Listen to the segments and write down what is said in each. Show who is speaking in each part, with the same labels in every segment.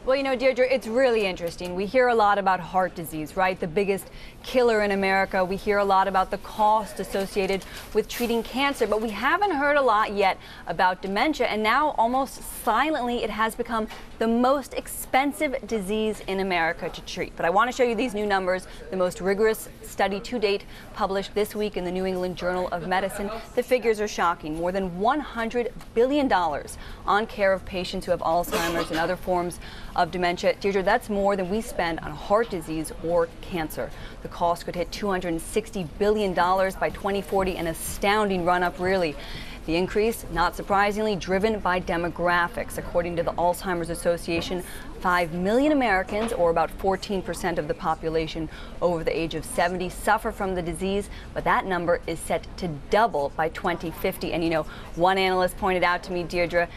Speaker 1: Well, Deirdre, it's really interesting. We hear a lot about heart disease, right? The biggest killer in America. We hear a lot about the cost associated with treating cancer, but we haven't heard a lot yet about dementia. And now, almost silently, it has become the most expensive disease in America to treat. But I want to show you these new numbers, the most rigorous study to date published this week in the New England Journal of Medicine. The figures are shocking. More than $100 billion on care of patients who have Alzheimer's and other forms of dementia. Deirdre, that's more than we spend on heart disease or cancer. The cost could hit $260 billion by 2040, an astounding run-up, really. The increase, not surprisingly, driven by demographics. According to the Alzheimer's Association, 5 million Americans, or about 14% of the population over the age of 70, suffer from the disease, but that number is set to double by 2050. And one analyst pointed out to me, Deirdre,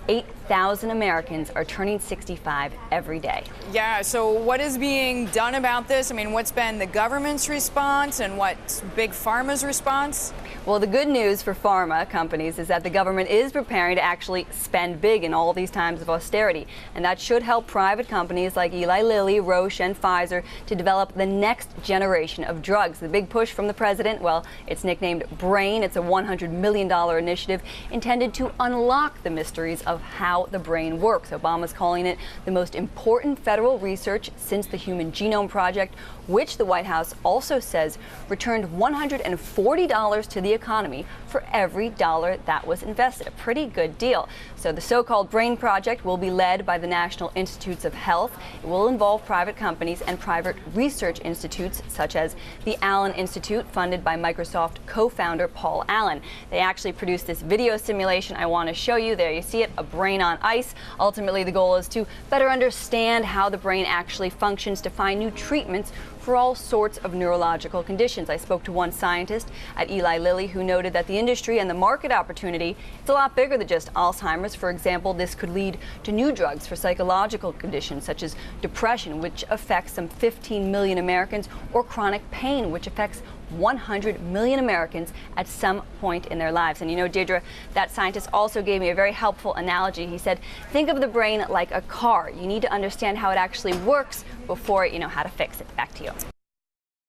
Speaker 1: 8,000 Americans are turning 65 every day.
Speaker 2: Yeah, so what is being done about this? I mean, what's been the government's response and what's Big Pharma's response?
Speaker 1: Well, the good news for pharma companies is that the government is preparing to actually spend big in all these times of austerity. And that should help private companies like Eli Lilly, Roche, and Pfizer to develop the next generation of drugs. The big push from the president, well, it's nicknamed BRAIN. It's a $100 million initiative intended to unlock the mysteries of how the brain works. Obama's calling it the most important federal research since the Human Genome Project, which the White House also says returned $140 to the economy for every dollar that was invested. A pretty good deal. So the so-called BRAIN project will be led by the National Institutes of Health. It will involve private companies and private research institutes, such as the Allen Institute, funded by Microsoft co-founder Paul Allen. They actually produced this video simulation I want to show you. There you see it, a brain on ice. Ultimately, the goal is to better understand how the brain actually functions, to find new treatments for all sorts of neurological conditions. I spoke to one scientist at Eli Lilly who noted that the industry and the market opportunity is a lot bigger than just Alzheimer's. For example, this could lead to new drugs for psychological conditions such as depression, which affects some 15 million Americans, or chronic pain, which affects 100 million Americans at some point in their lives. And Deirdre, that scientist also gave me a very helpful analogy. He said, think of the brain like a car. You need to understand how it actually works before you know how to fix it. Back to you.